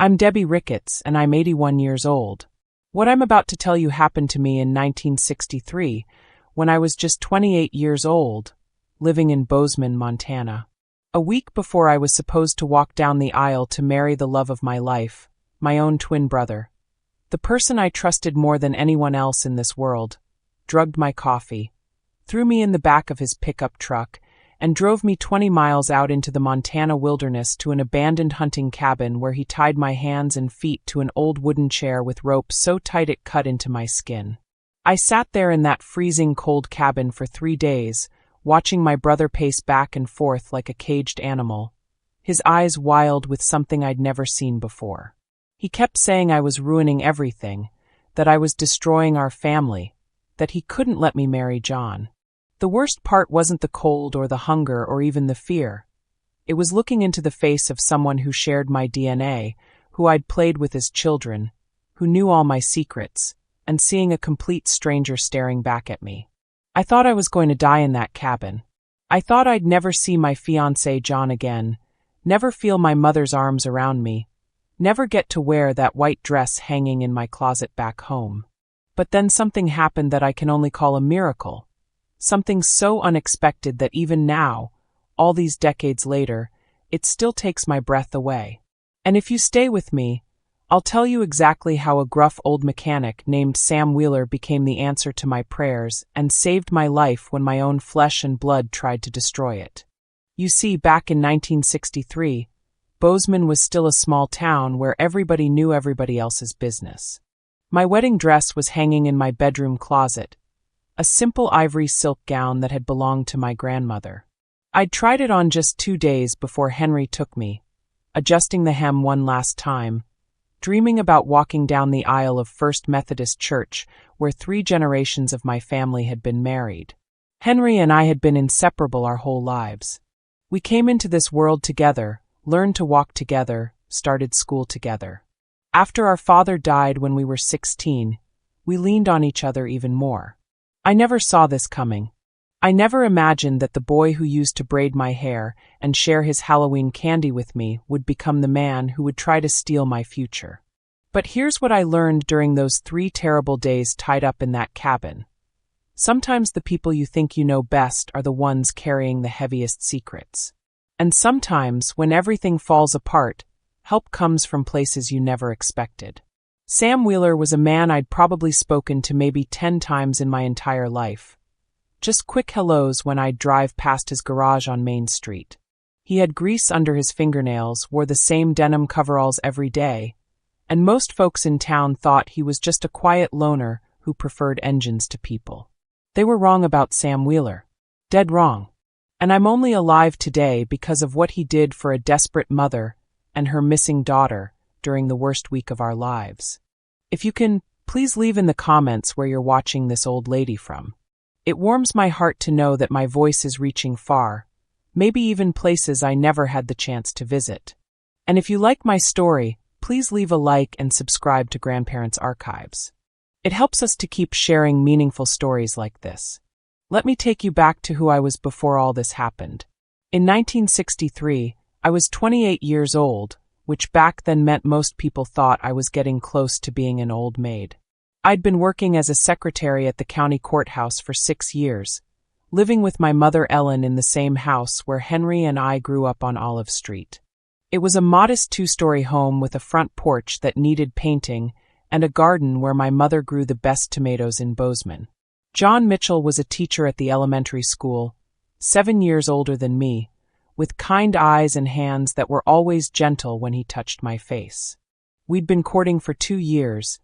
I'm Debbie Ricketts, and I'm 81 years old. What I'm about to tell you happened to me in 1963, when I was just 28 years old, living in Bozeman, Montana. A week before I was supposed to walk down the aisle to marry the love of my life, my own twin brother. The person I trusted more than anyone else in this world, drugged my coffee, threw me in the back of his pickup truck, and drove me 20 miles out into the Montana wilderness to an abandoned hunting cabin where he tied my hands and feet to an old wooden chair with rope so tight it cut into my skin. I sat there in that freezing cold cabin for 3 days, watching my brother pace back and forth like a caged animal, his eyes wild with something I'd never seen before. He kept saying I was ruining everything, that I was destroying our family, that he couldn't let me marry John. The worst part wasn't the cold or the hunger or even the fear. It was looking into the face of someone who shared my DNA, who I'd played with as children, who knew all my secrets, and seeing a complete stranger staring back at me. I thought I was going to die in that cabin. I thought I'd never see my fiancé John again, never feel my mother's arms around me, never get to wear that white dress hanging in my closet back home. But then something happened that I can only call a miracle. Something so unexpected that even now, all these decades later, it still takes my breath away. And if you stay with me, I'll tell you exactly how a gruff old mechanic named Sam Wheeler became the answer to my prayers and saved my life when my own flesh and blood tried to destroy it. You see, back in 1963, Bozeman was still a small town where everybody knew everybody else's business. My wedding dress was hanging in my bedroom closet, a simple ivory silk gown that had belonged to my grandmother. I'd tried it on just 2 days before Henry took me, adjusting the hem one last time, dreaming about walking down the aisle of First Methodist Church, where 3 generations of my family had been married. Henry and I had been inseparable our whole lives. We came into this world together, learned to walk together, started school together. After our father died when we were 16, we leaned on each other even more. I never saw this coming. I never imagined that the boy who used to braid my hair and share his Halloween candy with me would become the man who would try to steal my future. But here's what I learned during those 3 terrible days tied up in that cabin. Sometimes the people you think you know best are the ones carrying the heaviest secrets. And sometimes, when everything falls apart, help comes from places you never expected. Sam Wheeler was a man I'd probably spoken to maybe 10 times in my entire life. Just quick hellos when I'd drive past his garage on Main Street. He had grease under his fingernails, wore the same denim coveralls every day, and most folks in town thought he was just a quiet loner who preferred engines to people. They were wrong about Sam Wheeler. Dead wrong. And I'm only alive today because of what he did for a desperate mother and her missing daughter during the worst week of our lives. If you can, please leave in the comments where you're watching this old lady from. It warms my heart to know that my voice is reaching far, maybe even places I never had the chance to visit. And if you like my story, please leave a like and subscribe to Grandparents Archives. It helps us to keep sharing meaningful stories like this. Let me take you back to who I was before all this happened. In 1963, I was 28 years old, which back then meant most people thought I was getting close to being an old maid. I'd been working as a secretary at the county courthouse for 6 years, living with my mother Ellen in the same house where Henry and I grew up on Olive Street. It was a modest 2-story home with a front porch that needed painting and a garden where my mother grew the best tomatoes in Bozeman. John Mitchell was a teacher at the elementary school, 7 years older than me, with kind eyes and hands that were always gentle when he touched my face. We'd been courting for 2 years,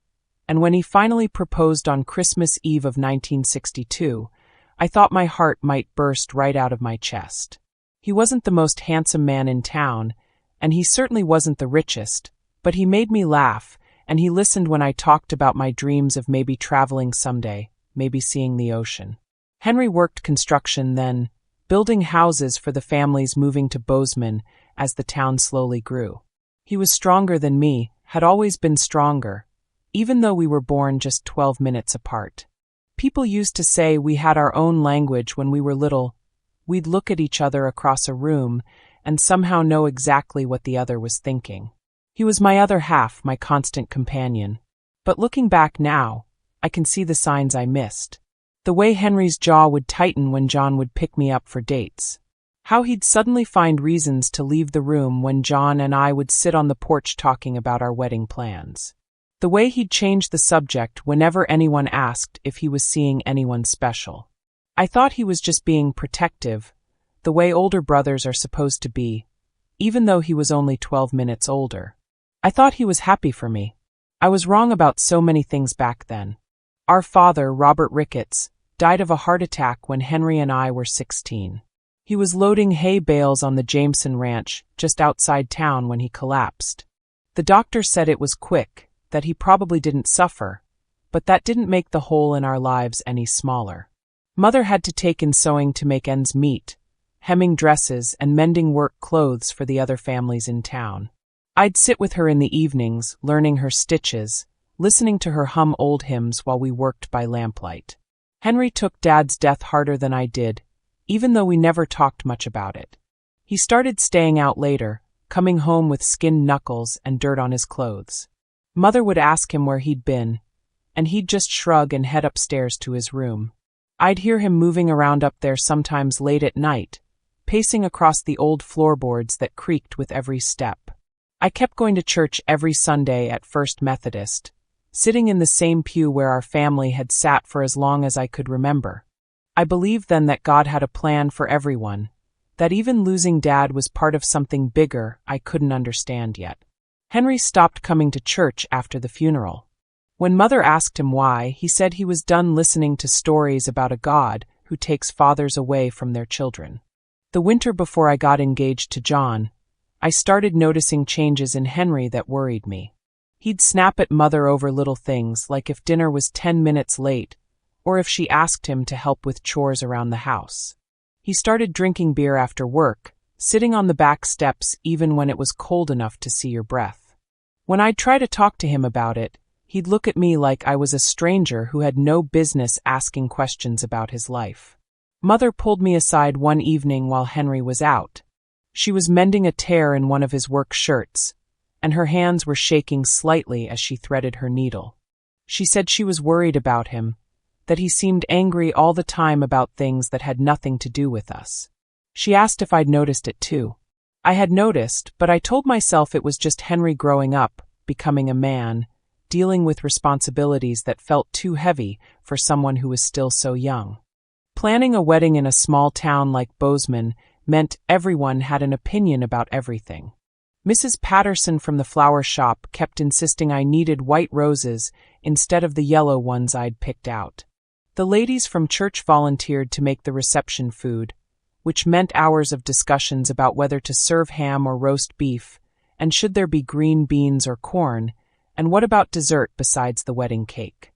and when he finally proposed on Christmas Eve of 1962, I thought my heart might burst right out of my chest. He wasn't the most handsome man in town, and he certainly wasn't the richest, but he made me laugh, and he listened when I talked about my dreams of maybe traveling someday, maybe seeing the ocean. Henry worked construction then, building houses for the families moving to Bozeman as the town slowly grew. He was stronger than me, had always been stronger, even though we were born just 12 minutes apart. People used to say we had our own language when we were little. We'd look at each other across a room and somehow know exactly what the other was thinking. He was my other half, my constant companion. But looking back now, I can see the signs I missed. The way Henry's jaw would tighten when John would pick me up for dates. How he'd suddenly find reasons to leave the room when John and I would sit on the porch talking about our wedding plans. The way he'd change the subject whenever anyone asked if he was seeing anyone special. I thought he was just being protective, the way older brothers are supposed to be, even though he was only 12 minutes older. I thought he was happy for me. I was wrong about so many things back then. Our father, Robert Ricketts, died of a heart attack when Henry and I were 16. He was loading hay bales on the Jameson Ranch just outside town when he collapsed. The doctor said it was quick, that he probably didn't suffer, but that didn't make the hole in our lives any smaller. Mother had to take in sewing to make ends meet, hemming dresses and mending work clothes for the other families in town. I'd sit with her in the evenings, learning her stitches, listening to her hum old hymns while we worked by lamplight. Henry took Dad's death harder than I did, even though we never talked much about it. He started staying out later, coming home with skinned knuckles and dirt on his clothes. Mother would ask him where he'd been, and he'd just shrug and head upstairs to his room. I'd hear him moving around up there sometimes late at night, pacing across the old floorboards that creaked with every step. I kept going to church every Sunday at First Methodist, sitting in the same pew where our family had sat for as long as I could remember. I believed then that God had a plan for everyone, that even losing Dad was part of something bigger I couldn't understand yet. Henry stopped coming to church after the funeral. When Mother asked him why, he said he was done listening to stories about a God who takes fathers away from their children. The winter before I got engaged to John, I started noticing changes in Henry that worried me. He'd snap at Mother over little things, like if dinner was 10 minutes late, or if she asked him to help with chores around the house. He started drinking beer after work, sitting on the back steps even when it was cold enough to see your breath. When I'd try to talk to him about it, he'd look at me like I was a stranger who had no business asking questions about his life. Mother pulled me aside one evening while Henry was out. She was mending a tear in one of his work shirts, and her hands were shaking slightly as she threaded her needle. She said she was worried about him, that he seemed angry all the time about things that had nothing to do with us. She asked if I'd noticed it too. I had noticed, but I told myself it was just Henry growing up, becoming a man, dealing with responsibilities that felt too heavy for someone who was still so young. Planning a wedding in a small town like Bozeman meant everyone had an opinion about everything. Mrs. Patterson from the flower shop kept insisting I needed white roses instead of the yellow ones I'd picked out. The ladies from church volunteered to make the reception food, which meant hours of discussions about whether to serve ham or roast beef, and should there be green beans or corn, and what about dessert besides the wedding cake.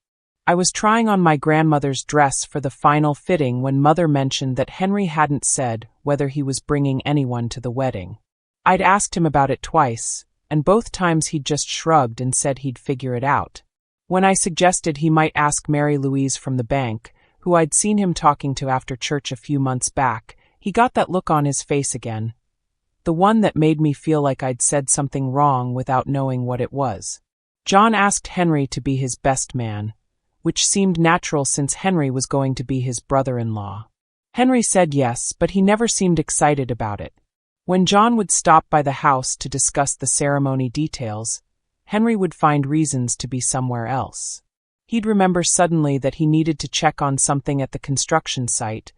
I was trying on my grandmother's dress for the final fitting when Mother mentioned that Henry hadn't said whether he was bringing anyone to the wedding. I'd asked him about it twice, and both times he'd just shrugged and said he'd figure it out. When I suggested he might ask Mary Louise from the bank, who I'd seen him talking to after church a few months back, he got that look on his face again. The one that made me feel like I'd said something wrong without knowing what it was. John asked Henry to be his best man, which seemed natural since Henry was going to be his brother-in-law. Henry said yes, but he never seemed excited about it. When John would stop by the house to discuss the ceremony details, Henry would find reasons to be somewhere else. He'd remember suddenly that he needed to check on something at the construction site,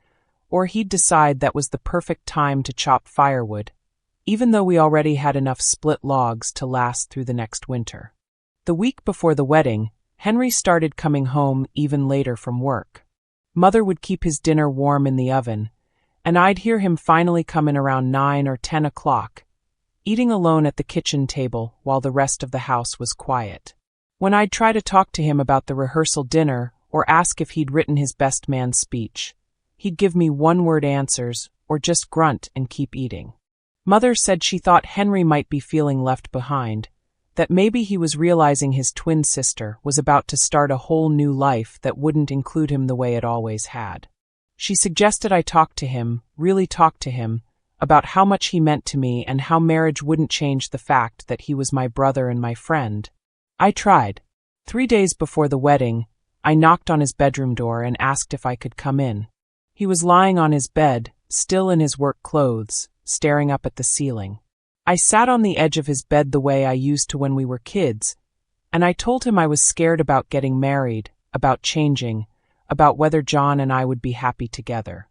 or he'd decide that was the perfect time to chop firewood, even though we already had enough split logs to last through the next winter. The week before the wedding, Henry started coming home even later from work. Mother would keep his dinner warm in the oven, and I'd hear him finally come in around 9 or 10 o'clock, eating alone at the kitchen table while the rest of the house was quiet. When I'd try to talk to him about the rehearsal dinner or ask if he'd written his best man speech, he'd give me one-word answers or just grunt and keep eating. Mother said she thought Henry might be feeling left behind, that maybe he was realizing his twin sister was about to start a whole new life that wouldn't include him the way it always had. She suggested I talk to him, really talk to him, about how much he meant to me and how marriage wouldn't change the fact that he was my brother and my friend. I tried. 3 days before the wedding, I knocked on his bedroom door and asked if I could come in. He was lying on his bed, still in his work clothes, staring up at the ceiling. I sat on the edge of his bed the way I used to when we were kids, and I told him I was scared about getting married, about changing, about whether John and I would be happy together.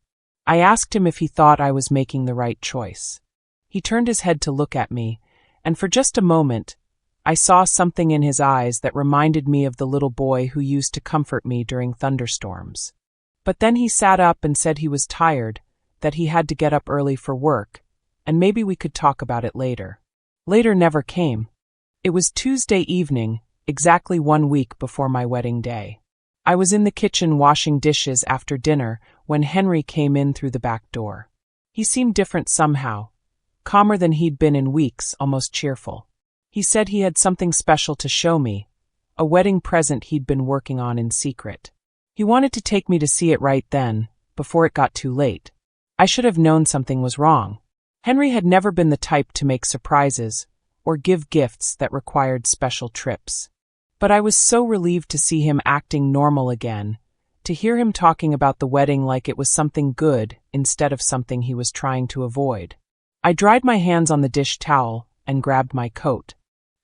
I asked him if he thought I was making the right choice. He turned his head to look at me, and for just a moment, I saw something in his eyes that reminded me of the little boy who used to comfort me during thunderstorms. But then he sat up and said he was tired, that he had to get up early for work, and maybe we could talk about it later. Later never came. It was Tuesday evening, exactly 1 week before my wedding day. I was in the kitchen washing dishes after dinner when Henry came in through the back door. He seemed different somehow, calmer than he'd been in weeks, almost cheerful. He said he had something special to show me, a wedding present he'd been working on in secret. He wanted to take me to see it right then, before it got too late. I should have known something was wrong. Henry had never been the type to make surprises or give gifts that required special trips. But I was so relieved to see him acting normal again, to hear him talking about the wedding like it was something good instead of something he was trying to avoid. I dried my hands on the dish towel and grabbed my coat.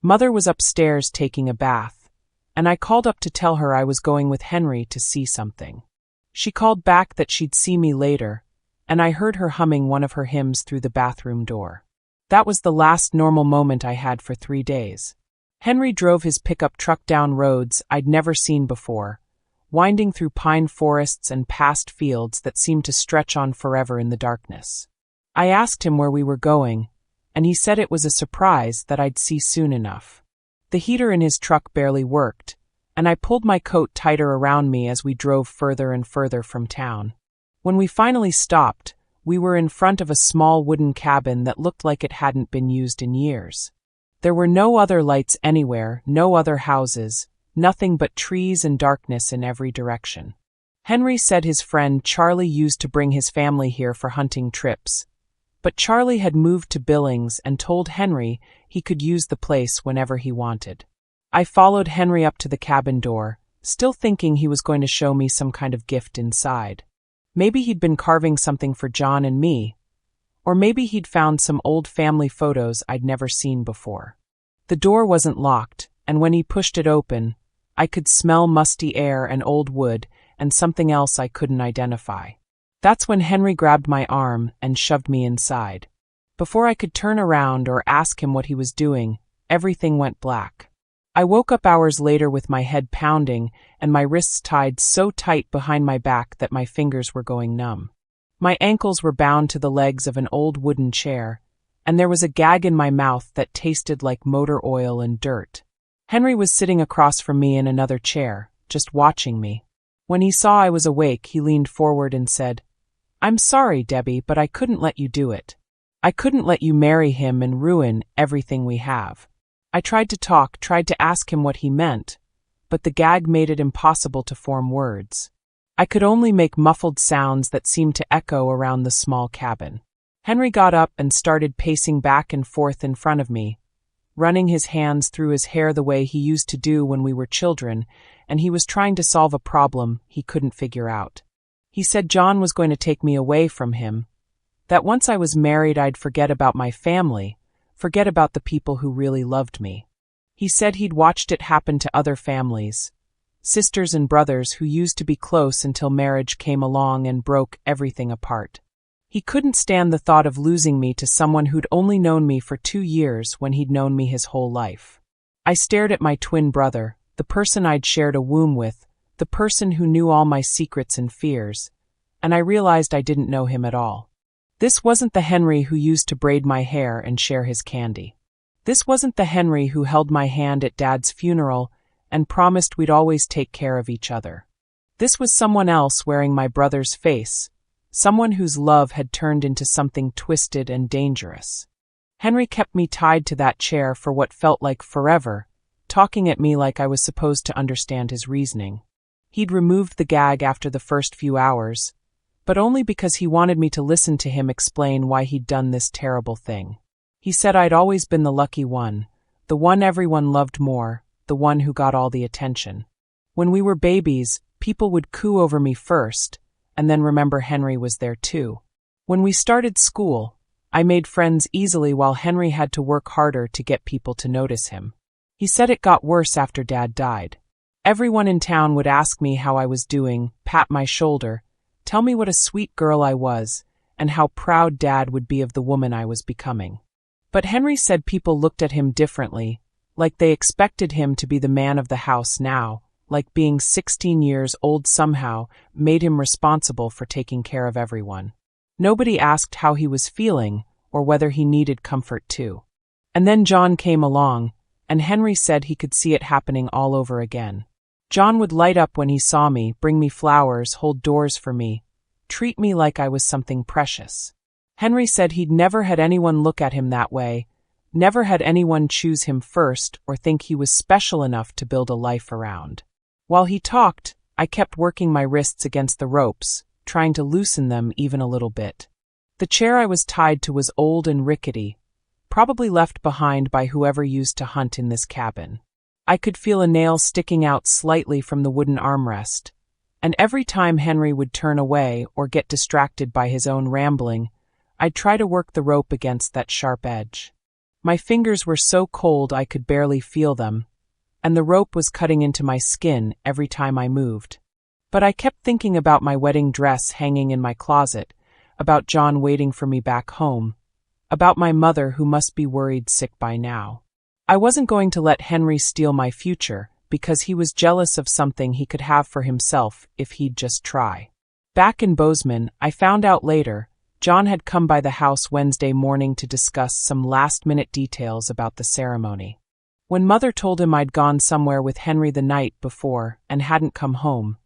Mother was upstairs taking a bath, and I called up to tell her I was going with Henry to see something. She called back that she'd see me later, and I heard her humming one of her hymns through the bathroom door. That was the last normal moment I had for 3 days. Henry drove his pickup truck down roads I'd never seen before, winding through pine forests and past fields that seemed to stretch on forever in the darkness. I asked him where we were going, and he said it was a surprise that I'd see soon enough. The heater in his truck barely worked, and I pulled my coat tighter around me as we drove further and further from town. When we finally stopped, we were in front of a small wooden cabin that looked like it hadn't been used in years. There were no other lights anywhere, no other houses, nothing but trees and darkness in every direction. Henry said his friend Charlie used to bring his family here for hunting trips, but Charlie had moved to Billings and told Henry he could use the place whenever he wanted. I followed Henry up to the cabin door, still thinking he was going to show me some kind of gift inside. Maybe he'd been carving something for John and me, or maybe he'd found some old family photos I'd never seen before. The door wasn't locked, and when he pushed it open, I could smell musty air and old wood and something else I couldn't identify. That's when Henry grabbed my arm and shoved me inside. Before I could turn around or ask him what he was doing, everything went black. I woke up hours later with my head pounding and my wrists tied so tight behind my back that my fingers were going numb. My ankles were bound to the legs of an old wooden chair, and there was a gag in my mouth that tasted like motor oil and dirt. Henry was sitting across from me in another chair, just watching me. When he saw I was awake, he leaned forward and said, "I'm sorry, Debbie, but I couldn't let you do it. I couldn't let you marry him and ruin everything we have." I tried to talk, tried to ask him what he meant, but the gag made it impossible to form words. I could only make muffled sounds that seemed to echo around the small cabin. Henry got up and started pacing back and forth in front of me, running his hands through his hair the way he used to do when we were children, and he was trying to solve a problem he couldn't figure out. He said John was going to take me away from him, that once I was married I'd forget about my family, forget about the people who really loved me. He said he'd watched it happen to other families, sisters and brothers who used to be close until marriage came along and broke everything apart. He couldn't stand the thought of losing me to someone who'd only known me for 2 years when he'd known me his whole life. I stared at my twin brother, the person I'd shared a womb with, the person who knew all my secrets and fears, and I realized I didn't know him at all. This wasn't the Henry who used to braid my hair and share his candy. This wasn't the Henry who held my hand at Dad's funeral and promised we'd always take care of each other. This was someone else wearing my brother's face, someone whose love had turned into something twisted and dangerous. Henry kept me tied to that chair for what felt like forever, talking at me like I was supposed to understand his reasoning. He'd removed the gag after the first few hours, but only because he wanted me to listen to him explain why he'd done this terrible thing. He said I'd always been the lucky one, the one everyone loved more, the one who got all the attention. When we were babies, people would coo over me first, and then remember Henry was there too. When we started school, I made friends easily while Henry had to work harder to get people to notice him. He said it got worse after Dad died. Everyone in town would ask me how I was doing, pat my shoulder, tell me what a sweet girl I was, and how proud Dad would be of the woman I was becoming. But Henry said people looked at him differently, like they expected him to be the man of the house now, like being 16 years old somehow made him responsible for taking care of everyone. Nobody asked how he was feeling or whether he needed comfort too. And then John came along, and Henry said he could see it happening all over again. John would light up when he saw me, bring me flowers, hold doors for me, treat me like I was something precious. Henry said he'd never had anyone look at him that way, never had anyone choose him first or think he was special enough to build a life around. While he talked, I kept working my wrists against the ropes, trying to loosen them even a little bit. The chair I was tied to was old and rickety, probably left behind by whoever used to hunt in this cabin. I could feel a nail sticking out slightly from the wooden armrest, and every time Henry would turn away or get distracted by his own rambling, I'd try to work the rope against that sharp edge. My fingers were so cold I could barely feel them, and the rope was cutting into my skin every time I moved. But I kept thinking about my wedding dress hanging in my closet, about John waiting for me back home, about my mother who must be worried sick by now. I wasn't going to let Henry steal my future because he was jealous of something he could have for himself if he'd just try. Back in Bozeman, I found out later, John had come by the house Wednesday morning to discuss some last-minute details about the ceremony. When Mother told him I'd gone somewhere with Henry the night before and hadn't come home,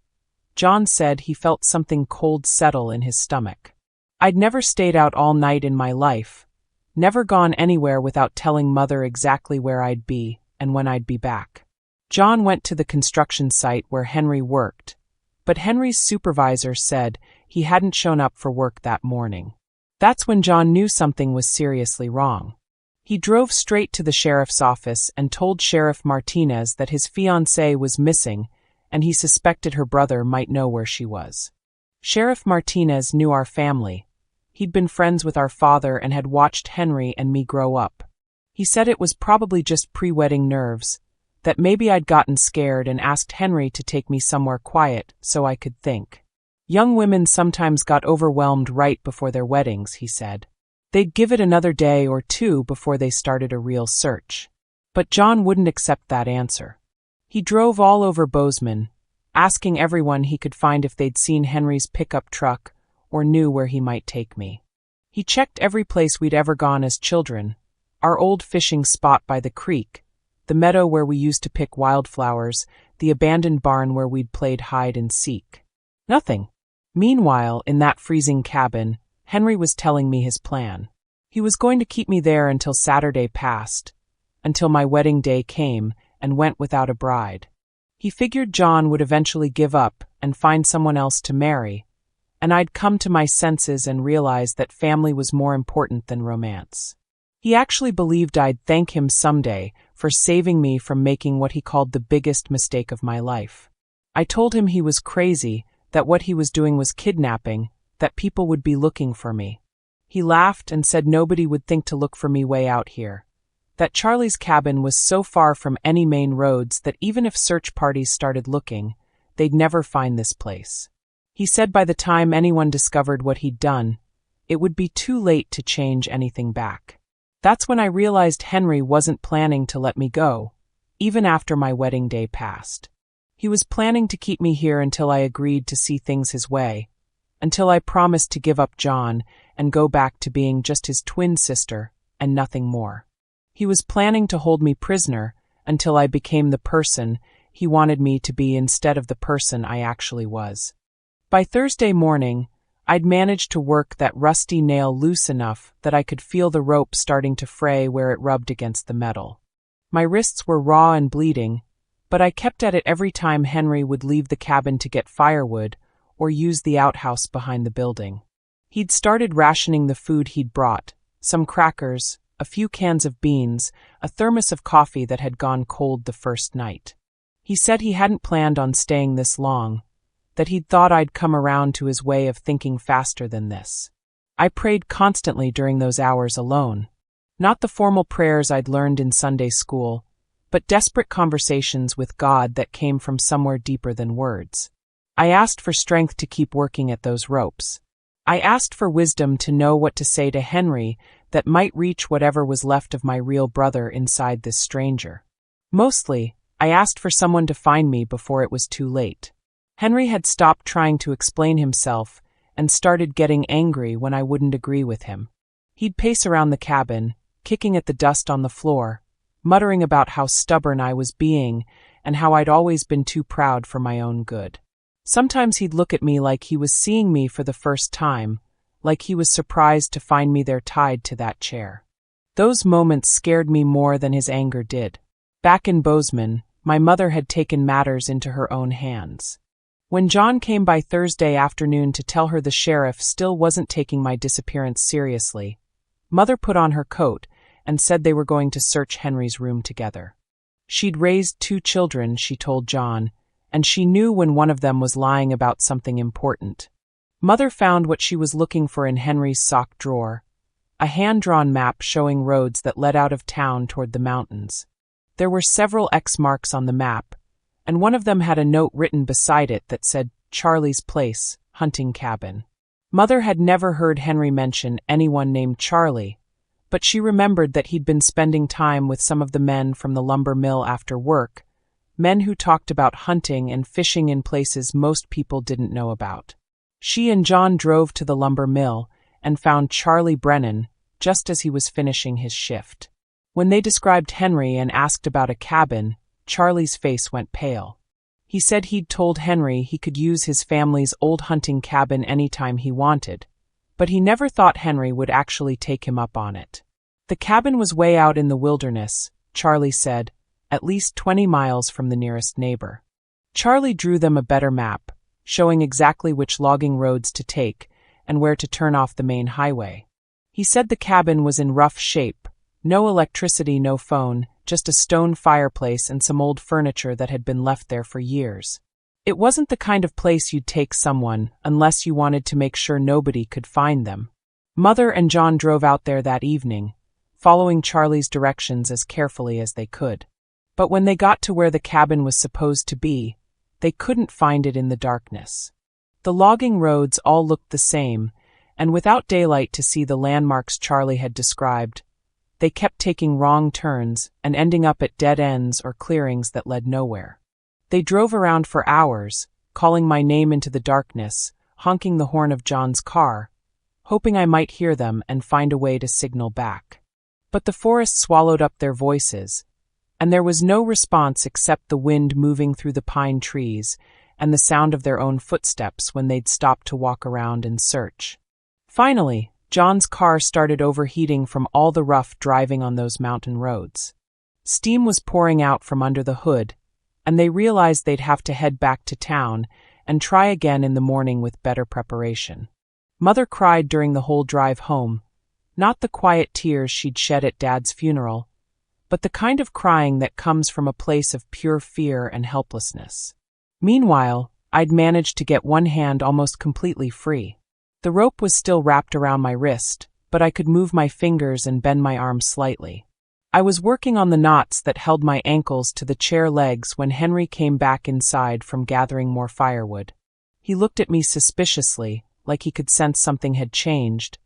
John said he felt something cold settle in his stomach. I'd never stayed out all night in my life, never gone anywhere without telling Mother exactly where I'd be and when I'd be back. John went to the construction site where Henry worked, but Henry's supervisor said he hadn't shown up for work that morning. That's when John knew something was seriously wrong. He drove straight to the sheriff's office and told Sheriff Martinez that his fiancée was missing and he suspected her brother might know where she was. Sheriff Martinez knew our family. He'd been friends with our father and had watched Henry and me grow up. He said it was probably just pre-wedding nerves, that maybe I'd gotten scared and asked Henry to take me somewhere quiet so I could think. Young women sometimes got overwhelmed right before their weddings, he said. They'd give it another day or two before they started a real search. But John wouldn't accept that answer. He drove all over Bozeman, asking everyone he could find if they'd seen Henry's pickup truck or knew where he might take me. He checked every place we'd ever gone as children, our old fishing spot by the creek, the meadow where we used to pick wildflowers, the abandoned barn where we'd played hide and seek. Nothing. Meanwhile, in that freezing cabin, Henry was telling me his plan. He was going to keep me there until Saturday passed, until my wedding day came and went without a bride. He figured John would eventually give up and find someone else to marry, and I'd come to my senses and realize that family was more important than romance. He actually believed I'd thank him someday for saving me from making what he called the biggest mistake of my life. I told him he was crazy, that what he was doing was kidnapping, that people would be looking for me. He laughed and said nobody would think to look for me way out here, that Charlie's cabin was so far from any main roads that even if search parties started looking, they'd never find this place. He said by the time anyone discovered what he'd done, it would be too late to change anything back. That's when I realized Henry wasn't planning to let me go, even after my wedding day passed. He was planning to keep me here until I agreed to see things his way, until I promised to give up John and go back to being just his twin sister and nothing more. He was planning to hold me prisoner until I became the person he wanted me to be instead of the person I actually was. By Thursday morning, I'd managed to work that rusty nail loose enough that I could feel the rope starting to fray where it rubbed against the metal. My wrists were raw and bleeding, but I kept at it every time Henry would leave the cabin to get firewood or use the outhouse behind the building. He'd started rationing the food he'd brought, some crackers, a few cans of beans, a thermos of coffee that had gone cold the first night. He said he hadn't planned on staying this long, that he'd thought I'd come around to his way of thinking faster than this. I prayed constantly during those hours alone. Not the formal prayers I'd learned in Sunday school, but desperate conversations with God that came from somewhere deeper than words. I asked for strength to keep working at those ropes. I asked for wisdom to know what to say to Henry that might reach whatever was left of my real brother inside this stranger. Mostly, I asked for someone to find me before it was too late. Henry had stopped trying to explain himself and started getting angry when I wouldn't agree with him. He'd pace around the cabin, kicking at the dust on the floor, muttering about how stubborn I was being and how I'd always been too proud for my own good. Sometimes he'd look at me like he was seeing me for the first time, like he was surprised to find me there tied to that chair. Those moments scared me more than his anger did. Back in Bozeman, my mother had taken matters into her own hands. When John came by Thursday afternoon to tell her the sheriff still wasn't taking my disappearance seriously, Mother put on her coat and said they were going to search Henry's room together. She'd raised 2 children, she told John, and she knew when one of them was lying about something important. Mother found what she was looking for in Henry's sock drawer, a hand-drawn map showing roads that led out of town toward the mountains. There were several X marks on the map, and one of them had a note written beside it that said Charlie's Place, Hunting Cabin. Mother had never heard Henry mention anyone named Charlie, but she remembered that he'd been spending time with some of the men from the lumber mill after work, men who talked about hunting and fishing in places most people didn't know about. She and John drove to the lumber mill and found Charlie Brennan just as he was finishing his shift. When they described Henry and asked about a cabin, Charlie's face went pale. He said he'd told Henry he could use his family's old hunting cabin anytime he wanted, but he never thought Henry would actually take him up on it. The cabin was way out in the wilderness, Charlie said, at least 20 miles from the nearest neighbor. Charlie drew them a better map, showing exactly which logging roads to take and where to turn off the main highway. He said the cabin was in rough shape, no electricity, no phone, just a stone fireplace and some old furniture that had been left there for years. It wasn't the kind of place you'd take someone unless you wanted to make sure nobody could find them. Mother and John drove out there that evening, following Charlie's directions as carefully as they could. But when they got to where the cabin was supposed to be, they couldn't find it in the darkness. The logging roads all looked the same, and without daylight to see the landmarks Charlie had described, they kept taking wrong turns and ending up at dead ends or clearings that led nowhere. They drove around for hours, calling my name into the darkness, honking the horn of John's car, hoping I might hear them and find a way to signal back. But the forest swallowed up their voices, and there was no response except the wind moving through the pine trees and the sound of their own footsteps when they'd stop to walk around and search. Finally, John's car started overheating from all the rough driving on those mountain roads. Steam was pouring out from under the hood, and they realized they'd have to head back to town and try again in the morning with better preparation. Mother cried during the whole drive home, not the quiet tears she'd shed at Dad's funeral, but the kind of crying that comes from a place of pure fear and helplessness. Meanwhile, I'd managed to get one hand almost completely free. The rope was still wrapped around my wrist, but I could move my fingers and bend my arms slightly. I was working on the knots that held my ankles to the chair legs when Henry came back inside from gathering more firewood. He looked at me suspiciously, like he could sense something had changed,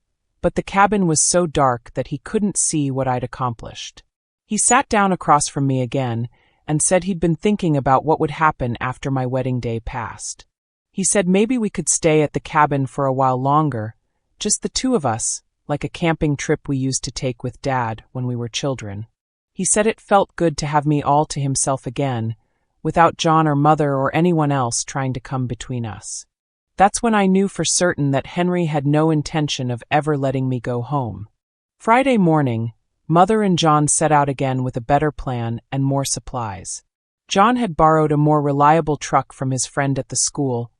but the cabin was so dark that he couldn't see what I'd accomplished. He sat down across from me again and said he'd been thinking about what would happen after my wedding day passed. He said maybe we could stay at the cabin for a while longer, just the 2 of us, like a camping trip we used to take with Dad when we were children. He said it felt good to have me all to himself again, without John or Mother or anyone else trying to come between us. That's when I knew for certain that Henry had no intention of ever letting me go home. Friday morning, Mother and John set out again with a better plan and more supplies. John had borrowed a more reliable truck from his friend at the school,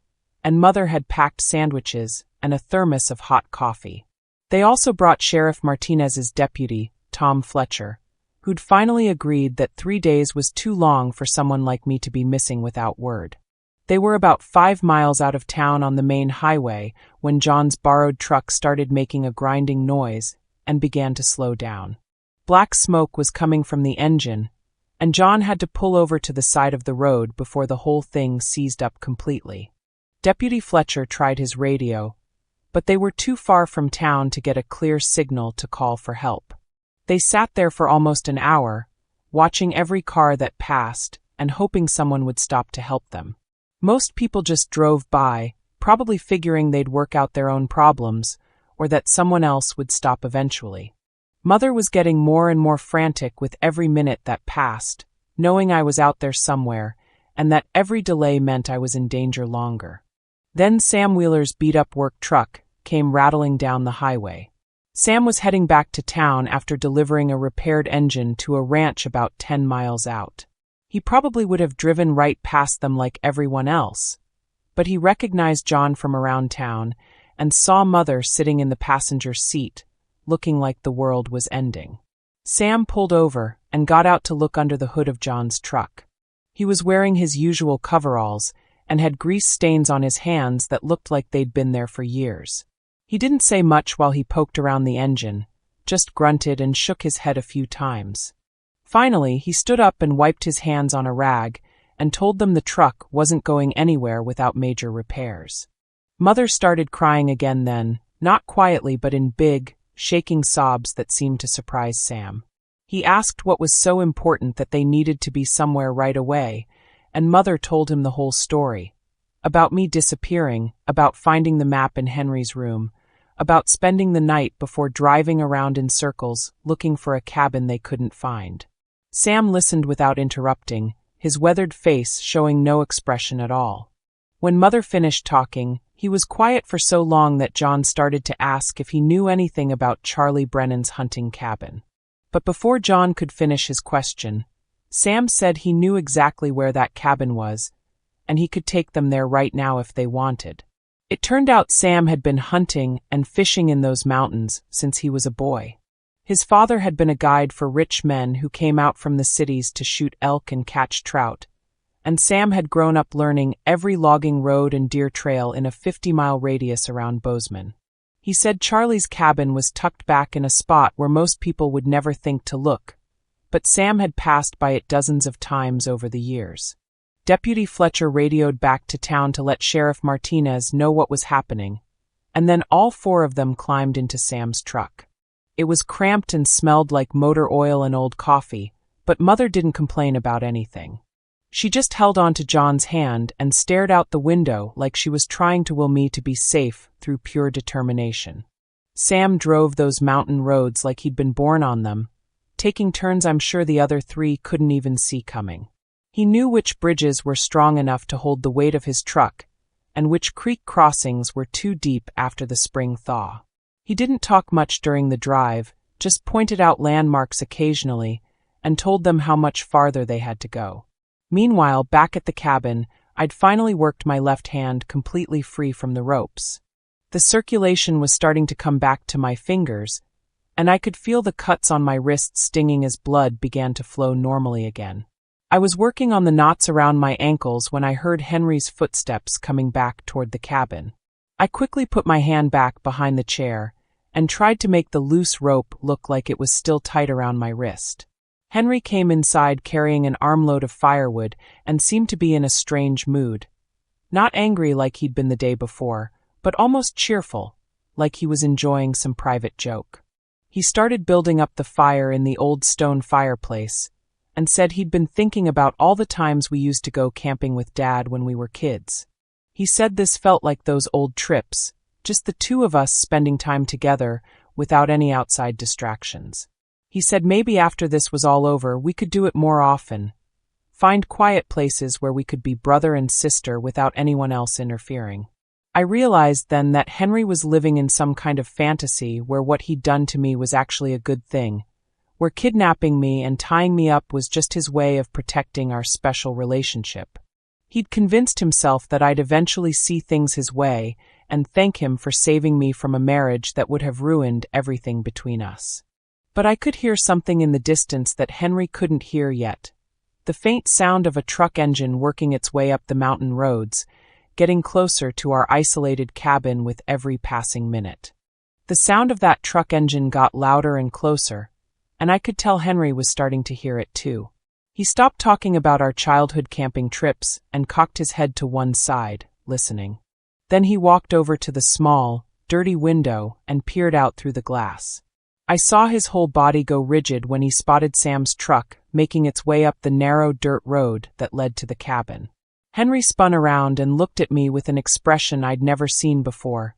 and Mother had packed sandwiches and a thermos of hot coffee. They also brought Sheriff Martinez's deputy, Tom Fletcher, who'd finally agreed that 3 days was too long for someone like me to be missing without word. They were about 5 miles out of town on the main highway when John's borrowed truck started making a grinding noise and began to slow down. Black smoke was coming from the engine, and John had to pull over to the side of the road before the whole thing seized up completely. Deputy Fletcher tried his radio, but they were too far from town to get a clear signal to call for help. They sat there for almost an hour, watching every car that passed and hoping someone would stop to help them. Most people just drove by, probably figuring they'd work out their own problems, or that someone else would stop eventually. Mother was getting more and more frantic with every minute that passed, knowing I was out there somewhere, and that every delay meant I was in danger longer. Then Sam Wheeler's beat-up work truck came rattling down the highway. Sam was heading back to town after delivering a repaired engine to a ranch about 10 miles out. He probably would have driven right past them like everyone else, but he recognized John from around town and saw Mother sitting in the passenger seat, looking like the world was ending. Sam pulled over and got out to look under the hood of John's truck. He was wearing his usual coveralls and had grease stains on his hands that looked like they'd been there for years. He didn't say much while he poked around the engine, just grunted and shook his head a few times. Finally, he stood up and wiped his hands on a rag and told them the truck wasn't going anywhere without major repairs. Mother started crying again then, not quietly but in big, shaking sobs that seemed to surprise Sam. He asked what was so important that they needed to be somewhere right away, and Mother told him the whole story. About me disappearing, about finding the map in Henry's room, about spending the night before driving around in circles looking for a cabin they couldn't find. Sam listened without interrupting, his weathered face showing no expression at all. When Mother finished talking, he was quiet for so long that John started to ask if he knew anything about Charlie Brennan's hunting cabin. But before John could finish his question, Sam said he knew exactly where that cabin was, and he could take them there right now if they wanted. It turned out Sam had been hunting and fishing in those mountains since he was a boy. His father had been a guide for rich men who came out from the cities to shoot elk and catch trout, and Sam had grown up learning every logging road and deer trail in a 50-mile radius around Bozeman. He said Charlie's cabin was tucked back in a spot where most people would never think to look, but Sam had passed by it dozens of times over the years. Deputy Fletcher radioed back to town to let Sheriff Martinez know what was happening, and then all 4 of them climbed into Sam's truck. It was cramped and smelled like motor oil and old coffee, but Mother didn't complain about anything. She just held on to John's hand and stared out the window like she was trying to will me to be safe through pure determination. Sam drove those mountain roads like he'd been born on them, taking turns I'm sure the other 3 couldn't even see coming. He knew which bridges were strong enough to hold the weight of his truck, and which creek crossings were too deep after the spring thaw. He didn't talk much during the drive, just pointed out landmarks occasionally, and told them how much farther they had to go. Meanwhile, back at the cabin, I'd finally worked my left hand completely free from the ropes. The circulation was starting to come back to my fingers, and I could feel the cuts on my wrists stinging as blood began to flow normally again. I was working on the knots around my ankles when I heard Henry's footsteps coming back toward the cabin. I quickly put my hand back behind the chair and tried to make the loose rope look like it was still tight around my wrist. Henry came inside carrying an armload of firewood and seemed to be in a strange mood. Not angry like he'd been the day before, but almost cheerful, like he was enjoying some private joke. He started building up the fire in the old stone fireplace and said he'd been thinking about all the times we used to go camping with Dad when we were kids. He said this felt like those old trips, just the 2 of us spending time together without any outside distractions. He said maybe after this was all over we could do it more often, find quiet places where we could be brother and sister without anyone else interfering. I realized then that Henry was living in some kind of fantasy where what he'd done to me was actually a good thing, where kidnapping me and tying me up was just his way of protecting our special relationship. He'd convinced himself that I'd eventually see things his way and thank him for saving me from a marriage that would have ruined everything between us. But I could hear something in the distance that Henry couldn't hear yet. The faint sound of a truck engine working its way up the mountain roads, getting closer to our isolated cabin with every passing minute. The sound of that truck engine got louder and closer, and I could tell Henry was starting to hear it too. He stopped talking about our childhood camping trips and cocked his head to one side, listening. Then he walked over to the small, dirty window and peered out through the glass. I saw his whole body go rigid when he spotted Sam's truck making its way up the narrow dirt road that led to the cabin. Henry spun around and looked at me with an expression I'd never seen before.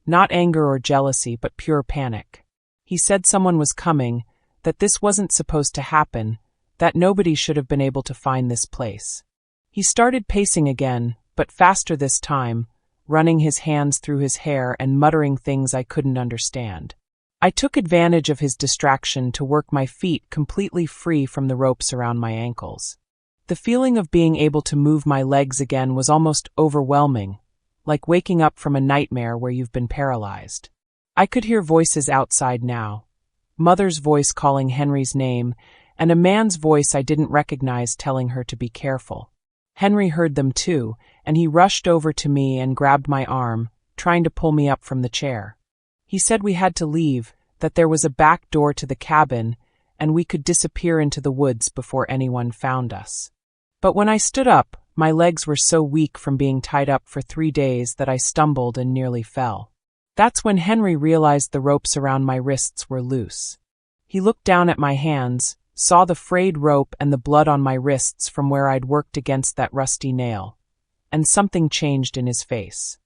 Not anger or jealousy, but pure panic. He said someone was coming, that this wasn't supposed to happen, that nobody should have been able to find this place. He started pacing again, but faster this time, running his hands through his hair and muttering things I couldn't understand. I took advantage of his distraction to work my feet completely free from the ropes around my ankles. The feeling of being able to move my legs again was almost overwhelming, like waking up from a nightmare where you've been paralyzed. I could hear voices outside now. Mother's voice calling Henry's name, and a man's voice I didn't recognize telling her to be careful. Henry heard them too, and he rushed over to me and grabbed my arm, trying to pull me up from the chair. He said we had to leave, that there was a back door to the cabin, and we could disappear into the woods before anyone found us. But when I stood up, my legs were so weak from being tied up for 3 days that I stumbled and nearly fell. That's when Henry realized the ropes around my wrists were loose. He looked down at my hands, saw the frayed rope and the blood on my wrists from where I'd worked against that rusty nail, and something changed in his face.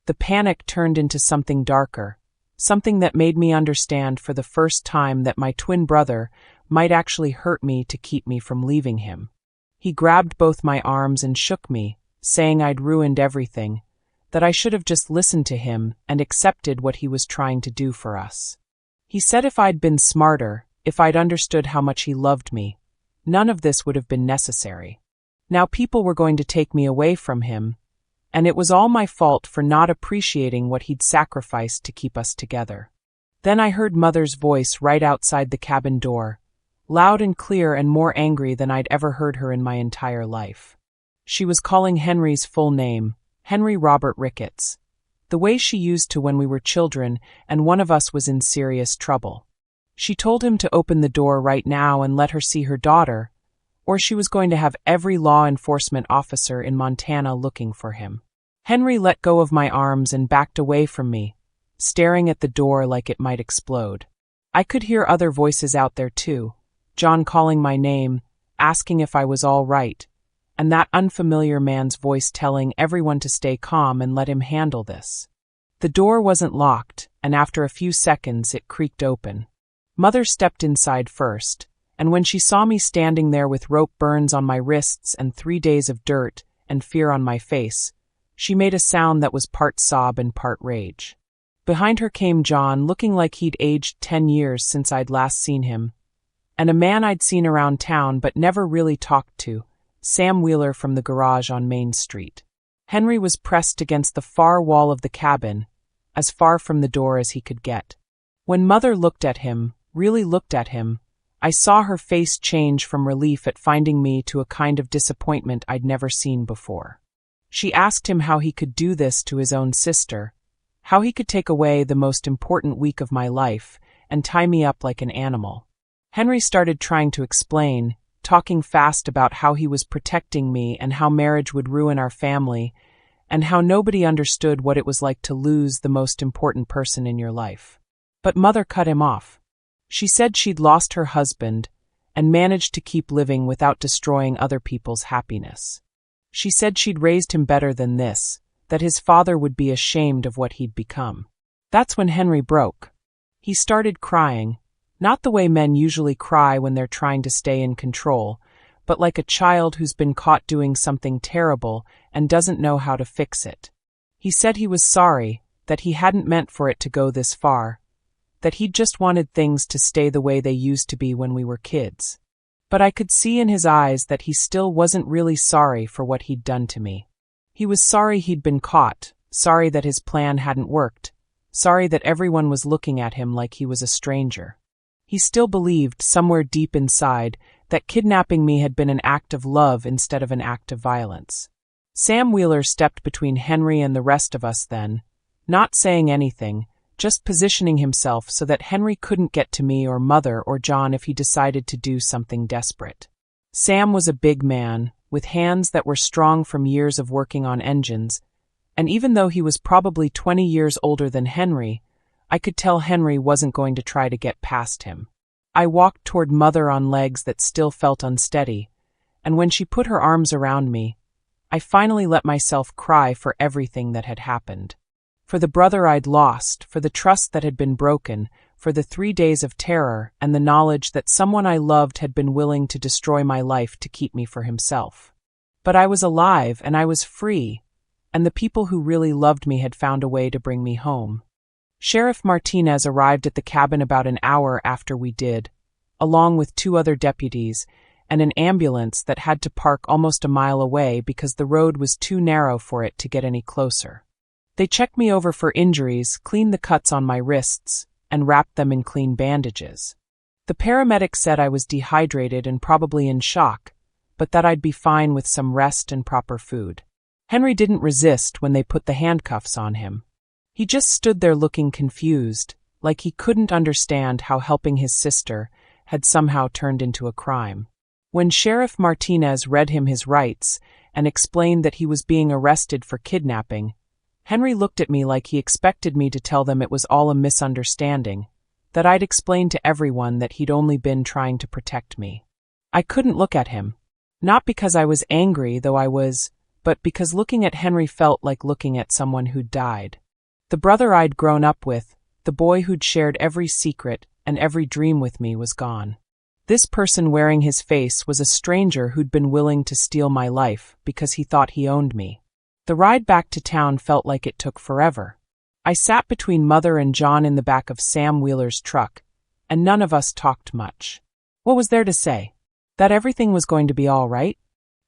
The panic turned into something darker, something that made me understand for the first time that my twin brother might actually hurt me to keep me from leaving him. He grabbed both my arms and shook me, saying I'd ruined everything, that I should have just listened to him and accepted what he was trying to do for us. He said if I'd been smarter, if I'd understood how much he loved me, none of this would have been necessary. Now people were going to take me away from him, and it was all my fault for not appreciating what he'd sacrificed to keep us together. Then I heard Mother's voice right outside the cabin door, loud and clear and more angry than I'd ever heard her in my entire life. She was calling Henry's full name, Henry Robert Ricketts, the way she used to when we were children and one of us was in serious trouble. She told him to open the door right now and let her see her daughter, or she was going to have every law enforcement officer in Montana looking for him. Henry let go of my arms and backed away from me, staring at the door like it might explode. I could hear other voices out there too, John calling my name, asking if I was all right, and that unfamiliar man's voice telling everyone to stay calm and let him handle this. The door wasn't locked, and after a few seconds it creaked open. Mother stepped inside first, and when she saw me standing there with rope burns on my wrists and 3 days of dirt and fear on my face, she made a sound that was part sob and part rage. Behind her came John, looking like he'd aged 10 years since I'd last seen him, and a man I'd seen around town but never really talked to, Sam Wheeler from the garage on Main Street. Henry was pressed against the far wall of the cabin, as far from the door as he could get. When Mother looked at him, really looked at him, I saw her face change from relief at finding me to a kind of disappointment I'd never seen before. She asked him how he could do this to his own sister, how he could take away the most important week of my life and tie me up like an animal. Henry started trying to explain, talking fast about how he was protecting me and how marriage would ruin our family, and how nobody understood what it was like to lose the most important person in your life. But Mother cut him off. She said she'd lost her husband and managed to keep living without destroying other people's happiness. She said she'd raised him better than this, that his father would be ashamed of what he'd become. That's when Henry broke. He started crying, not the way men usually cry when they're trying to stay in control, but like a child who's been caught doing something terrible and doesn't know how to fix it. He said he was sorry, that he hadn't meant for it to go this far, that he'd just wanted things to stay the way they used to be when we were kids. But I could see in his eyes that he still wasn't really sorry for what he'd done to me. He was sorry he'd been caught, sorry that his plan hadn't worked, sorry that everyone was looking at him like he was a stranger. He still believed, somewhere deep inside, that kidnapping me had been an act of love instead of an act of violence. Sam Wheeler stepped between Henry and the rest of us then, not saying anything, just positioning himself so that Henry couldn't get to me or Mother or John if he decided to do something desperate. Sam was a big man, with hands that were strong from years of working on engines, and even though he was probably 20 years older than Henry, I could tell Henry wasn't going to try to get past him. I walked toward Mother on legs that still felt unsteady, and when she put her arms around me, I finally let myself cry for everything that had happened. For the brother I'd lost, for the trust that had been broken, for the 3 days of terror and the knowledge that someone I loved had been willing to destroy my life to keep me for himself. But I was alive and I was free, and the people who really loved me had found a way to bring me home. Sheriff Martinez arrived at the cabin about an hour after we did, along with 2 other deputies, and an ambulance that had to park almost a mile away because the road was too narrow for it to get any closer. They checked me over for injuries, cleaned the cuts on my wrists, and wrapped them in clean bandages. The paramedic said I was dehydrated and probably in shock, but that I'd be fine with some rest and proper food. Henry didn't resist when they put the handcuffs on him. He just stood there looking confused, like he couldn't understand how helping his sister had somehow turned into a crime. When Sheriff Martinez read him his rights and explained that he was being arrested for kidnapping, Henry looked at me like he expected me to tell them it was all a misunderstanding, that I'd explained to everyone that he'd only been trying to protect me. I couldn't look at him. Not because I was angry, though I was, but because looking at Henry felt like looking at someone who'd died. The brother I'd grown up with, the boy who'd shared every secret and every dream with me, was gone. This person wearing his face was a stranger who'd been willing to steal my life because he thought he owned me. The ride back to town felt like it took forever. I sat between Mother and John in the back of Sam Wheeler's truck, and none of us talked much. What was there to say? That everything was going to be all right?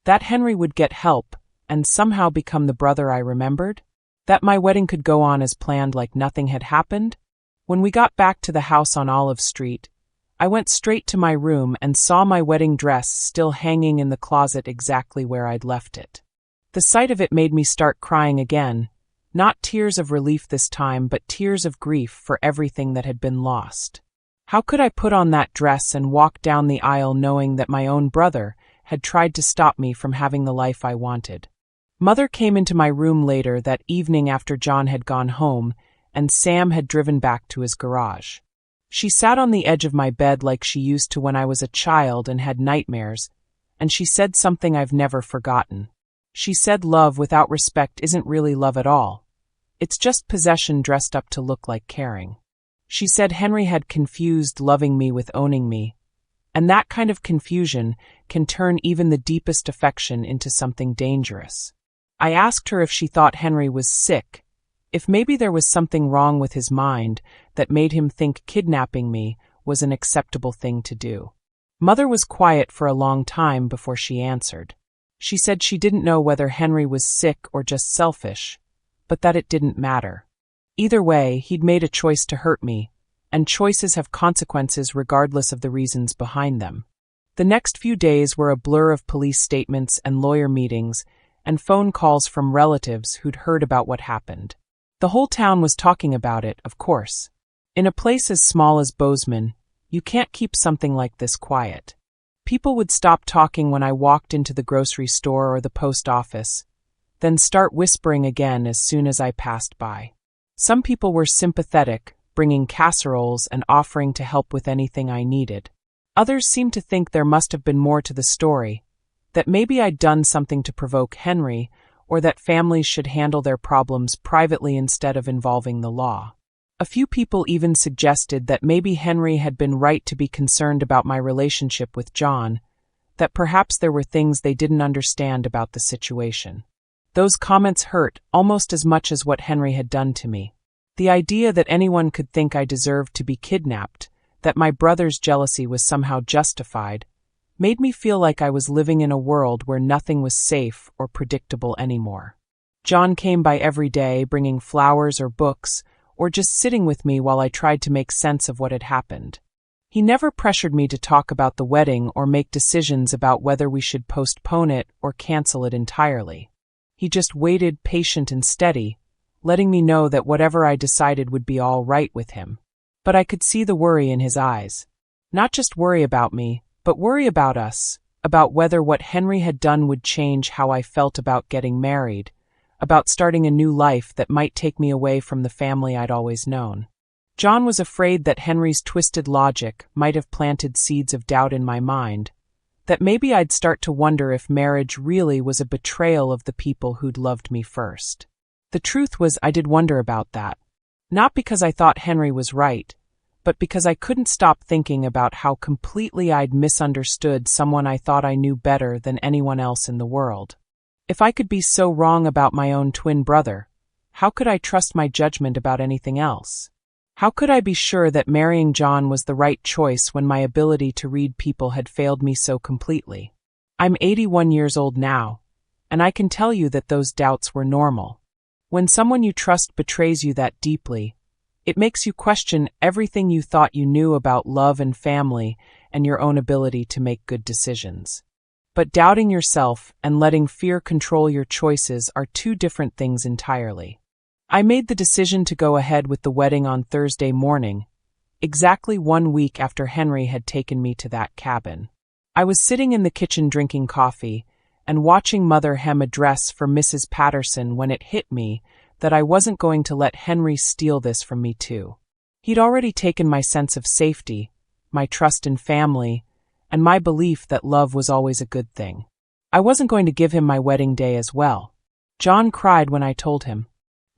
That Henry would get help and somehow become the brother I remembered? That my wedding could go on as planned like nothing had happened? When we got back to the house on Olive Street, I went straight to my room and saw my wedding dress still hanging in the closet exactly where I'd left it. The sight of it made me start crying again, not tears of relief this time, but tears of grief for everything that had been lost. How could I put on that dress and walk down the aisle knowing that my own brother had tried to stop me from having the life I wanted? Mother came into my room later that evening after John had gone home and Sam had driven back to his garage. She sat on the edge of my bed like she used to when I was a child and had nightmares, and she said something I've never forgotten. She said love without respect isn't really love at all. It's just possession dressed up to look like caring. She said Henry had confused loving me with owning me, and that kind of confusion can turn even the deepest affection into something dangerous. I asked her if she thought Henry was sick, if maybe there was something wrong with his mind that made him think kidnapping me was an acceptable thing to do. Mother was quiet for a long time before she answered. She said she didn't know whether Henry was sick or just selfish, but that it didn't matter. Either way, he'd made a choice to hurt me, and choices have consequences regardless of the reasons behind them. The next few days were a blur of police statements and lawyer meetings and phone calls from relatives who'd heard about what happened. The whole town was talking about it, of course. In a place as small as Bozeman, you can't keep something like this quiet. People would stop talking when I walked into the grocery store or the post office, then start whispering again as soon as I passed by. Some people were sympathetic, bringing casseroles and offering to help with anything I needed. Others seemed to think there must have been more to the story, that maybe I'd done something to provoke Henry, or that families should handle their problems privately instead of involving the law. A few people even suggested that maybe Henry had been right to be concerned about my relationship with John, that perhaps there were things they didn't understand about the situation. Those comments hurt almost as much as what Henry had done to me. The idea that anyone could think I deserved to be kidnapped, that my brother's jealousy was somehow justified, made me feel like I was living in a world where nothing was safe or predictable anymore. John came by every day, bringing flowers or books, or just sitting with me while I tried to make sense of what had happened. He never pressured me to talk about the wedding or make decisions about whether we should postpone it or cancel it entirely. He just waited, patient and steady, letting me know that whatever I decided would be all right with him. But I could see the worry in his eyes. Not just worry about me, but worry about us, about whether what Henry had done would change how I felt about getting married, about starting a new life that might take me away from the family I'd always known. John was afraid that Henry's twisted logic might have planted seeds of doubt in my mind, that maybe I'd start to wonder if marriage really was a betrayal of the people who'd loved me first. The truth was, I did wonder about that. Not because I thought Henry was right, but because I couldn't stop thinking about how completely I'd misunderstood someone I thought I knew better than anyone else in the world. If I could be so wrong about my own twin brother, how could I trust my judgment about anything else? How could I be sure that marrying John was the right choice when my ability to read people had failed me so completely? I'm 81 years old now, and I can tell you that those doubts were normal. When someone you trust betrays you that deeply, it makes you question everything you thought you knew about love and family and your own ability to make good decisions. But doubting yourself and letting fear control your choices are two different things entirely. I made the decision to go ahead with the wedding on Thursday morning, exactly 1 week after Henry had taken me to that cabin. I was sitting in the kitchen drinking coffee and watching Mother hem a dress for Mrs. Patterson when it hit me that I wasn't going to let Henry steal this from me too. He'd already taken my sense of safety, my trust in family, and my belief that love was always a good thing. I wasn't going to give him my wedding day as well. John cried when I told him.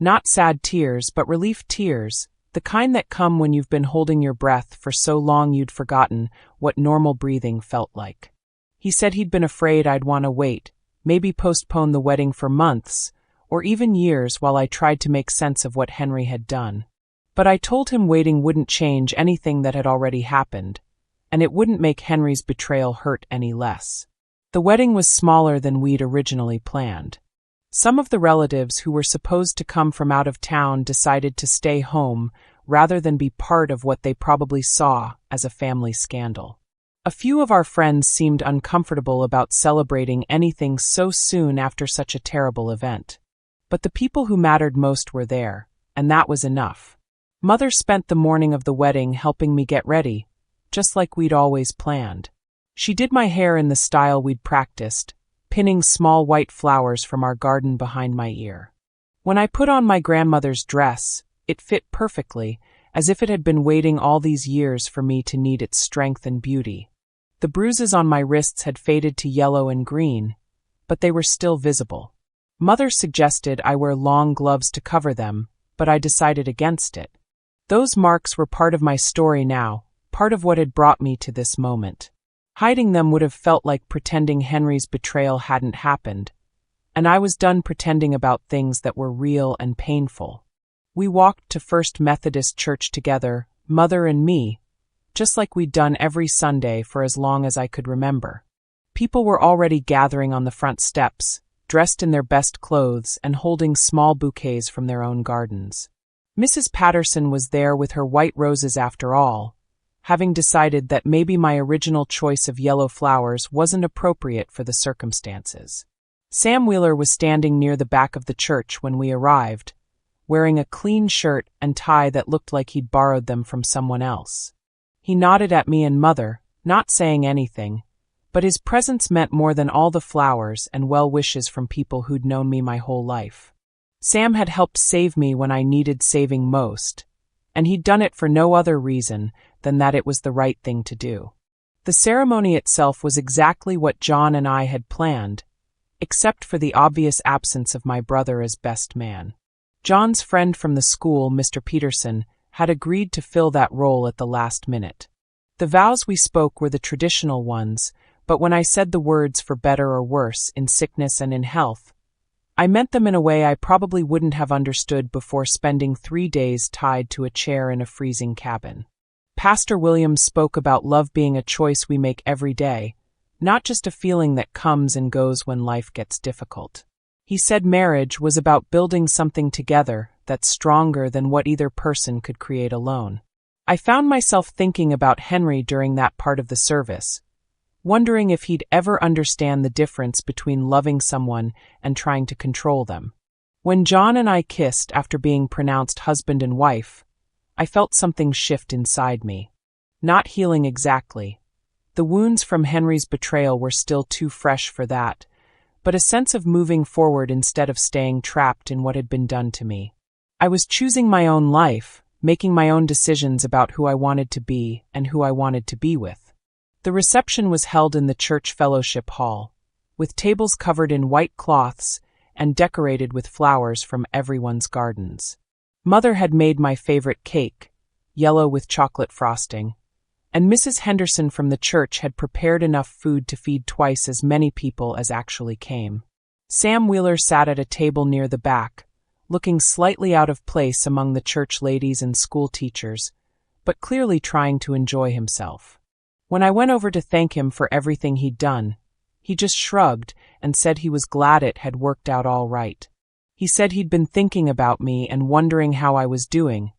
Not sad tears, but relief tears, the kind that come when you've been holding your breath for so long you'd forgotten what normal breathing felt like. He said he'd been afraid I'd want to wait, maybe postpone the wedding for months, or even years while I tried to make sense of what Henry had done. But I told him waiting wouldn't change anything that had already happened, and it wouldn't make Henry's betrayal hurt any less. The wedding was smaller than we'd originally planned. Some of the relatives who were supposed to come from out of town decided to stay home rather than be part of what they probably saw as a family scandal. A few of our friends seemed uncomfortable about celebrating anything so soon after such a terrible event. But the people who mattered most were there, and that was enough. Mother spent the morning of the wedding helping me get ready, just like we'd always planned. She did my hair in the style we'd practiced, pinning small white flowers from our garden behind my ear. When I put on my grandmother's dress, it fit perfectly, as if it had been waiting all these years for me to need its strength and beauty. The bruises on my wrists had faded to yellow and green, but they were still visible. Mother suggested I wear long gloves to cover them, but I decided against it. Those marks were part of my story now, part of what had brought me to this moment. Hiding them would have felt like pretending Henry's betrayal hadn't happened, and I was done pretending about things that were real and painful. We walked to First Methodist Church together, Mother and me, just like we'd done every Sunday for as long as I could remember. People were already gathering on the front steps, dressed in their best clothes and holding small bouquets from their own gardens. Mrs. Patterson was there with her white roses after all, having decided that maybe my original choice of yellow flowers wasn't appropriate for the circumstances. Sam Wheeler was standing near the back of the church when we arrived, wearing a clean shirt and tie that looked like he'd borrowed them from someone else. He nodded at me and Mother, not saying anything, but his presence meant more than all the flowers and well wishes from people who'd known me my whole life. Sam had helped save me when I needed saving most, and he'd done it for no other reason than that it was the right thing to do. The ceremony itself was exactly what John and I had planned, except for the obvious absence of my brother as best man. John's friend from the school, Mr. Peterson, had agreed to fill that role at the last minute. The vows we spoke were the traditional ones, but when I said the words for better or worse, in sickness and in health, I meant them in a way I probably wouldn't have understood before spending 3 days tied to a chair in a freezing cabin. Pastor Williams spoke about love being a choice we make every day, not just a feeling that comes and goes when life gets difficult. He said marriage was about building something together that's stronger than what either person could create alone. I found myself thinking about Henry during that part of the service, wondering if he'd ever understand the difference between loving someone and trying to control them. When John and I kissed after being pronounced husband and wife, I felt something shift inside me. Not healing exactly. The wounds from Henry's betrayal were still too fresh for that, but a sense of moving forward instead of staying trapped in what had been done to me. I was choosing my own life, making my own decisions about who I wanted to be and who I wanted to be with. The reception was held in the church fellowship hall, with tables covered in white cloths and decorated with flowers from everyone's gardens. Mother had made my favorite cake, yellow with chocolate frosting, and Mrs. Henderson from the church had prepared enough food to feed twice as many people as actually came. Sam Wheeler sat at a table near the back, looking slightly out of place among the church ladies and school teachers, but clearly trying to enjoy himself. When I went over to thank him for everything he'd done, he just shrugged and said he was glad it had worked out all right. He said he'd been thinking about me and wondering how I was doing,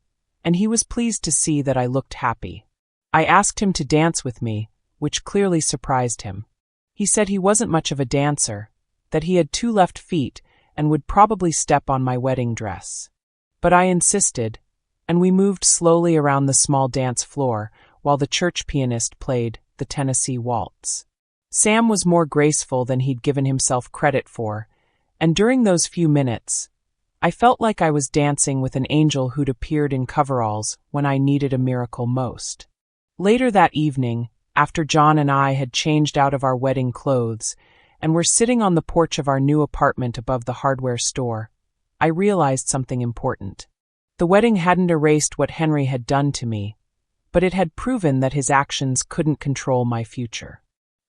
and he was pleased to see that I looked happy. I asked him to dance with me, which clearly surprised him. He said he wasn't much of a dancer, that he had 2 left feet and would probably step on my wedding dress. But I insisted, and we moved slowly around the small dance floor while the church pianist played the Tennessee Waltz. Sam was more graceful than he'd given himself credit for, and during those few minutes, I felt like I was dancing with an angel who'd appeared in coveralls when I needed a miracle most. Later that evening, after John and I had changed out of our wedding clothes and were sitting on the porch of our new apartment above the hardware store, I realized something important. The wedding hadn't erased what Henry had done to me, but it had proven that his actions couldn't control my future.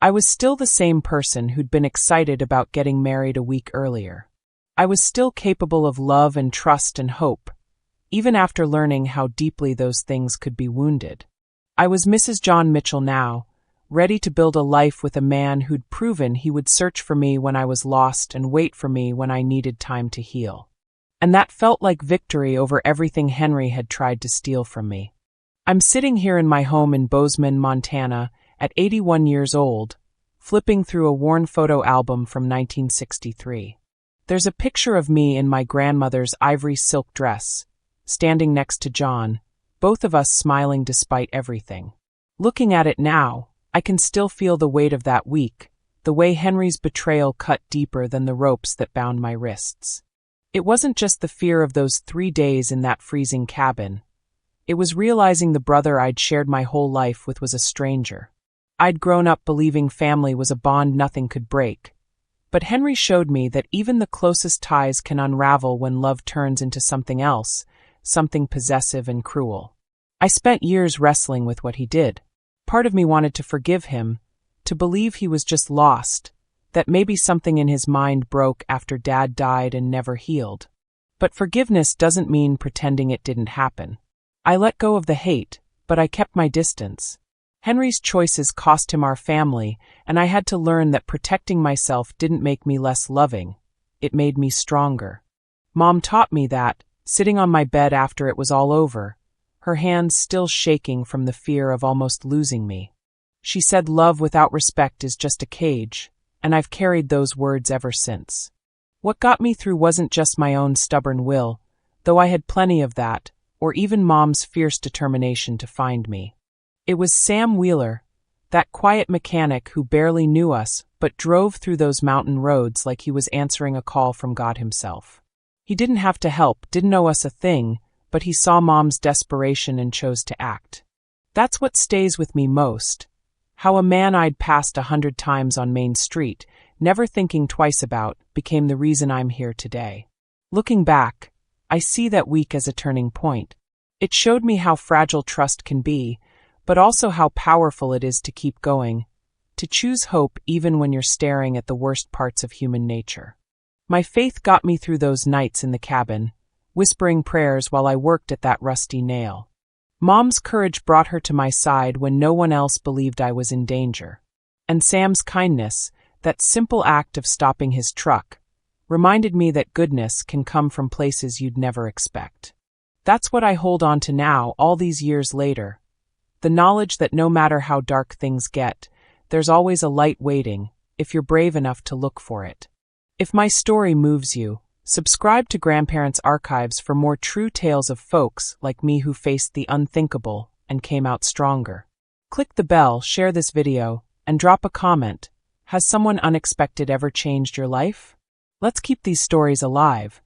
I was still the same person who'd been excited about getting married a week earlier. I was still capable of love and trust and hope, even after learning how deeply those things could be wounded. I was Mrs. John Mitchell now, ready to build a life with a man who'd proven he would search for me when I was lost and wait for me when I needed time to heal. And that felt like victory over everything Henry had tried to steal from me. I'm sitting here in my home in Bozeman, Montana, at 81 years old, flipping through a worn photo album from 1963. There's a picture of me in my grandmother's ivory silk dress, standing next to John, both of us smiling despite everything. Looking at it now, I can still feel the weight of that week, the way Henry's betrayal cut deeper than the ropes that bound my wrists. It wasn't just the fear of those 3 days in that freezing cabin. It was realizing the brother I'd shared my whole life with was a stranger. I'd grown up believing family was a bond nothing could break. But Henry showed me that even the closest ties can unravel when love turns into something else, something possessive and cruel. I spent years wrestling with what he did. Part of me wanted to forgive him, to believe he was just lost, that maybe something in his mind broke after Dad died and never healed. But forgiveness doesn't mean pretending it didn't happen. I let go of the hate, but I kept my distance. Henry's choices cost him our family, and I had to learn that protecting myself didn't make me less loving. It made me stronger. Mom taught me that, sitting on my bed after it was all over, her hands still shaking from the fear of almost losing me. She said love without respect is just a cage, and I've carried those words ever since. What got me through wasn't just my own stubborn will, though I had plenty of that, or even Mom's fierce determination to find me. It was Sam Wheeler, that quiet mechanic who barely knew us but drove through those mountain roads like he was answering a call from God himself. He didn't have to help, didn't owe us a thing, but he saw Mom's desperation and chose to act. That's what stays with me most. How a man I'd passed 100 times on Main Street, never thinking twice about, became the reason I'm here today. Looking back, I see that week as a turning point. It showed me how fragile trust can be, but also how powerful it is to keep going, to choose hope even when you're staring at the worst parts of human nature. My faith got me through those nights in the cabin, whispering prayers while I worked at that rusty nail. Mom's courage brought her to my side when no one else believed I was in danger. And Sam's kindness, that simple act of stopping his truck, reminded me that goodness can come from places you'd never expect. That's what I hold on to now, all these years later. The knowledge that no matter how dark things get, there's always a light waiting, if you're brave enough to look for it. If my story moves you, subscribe to Grandparents' Archives for more true tales of folks like me who faced the unthinkable and came out stronger. Click the bell, share this video, and drop a comment. Has someone unexpected ever changed your life? Let's keep these stories alive.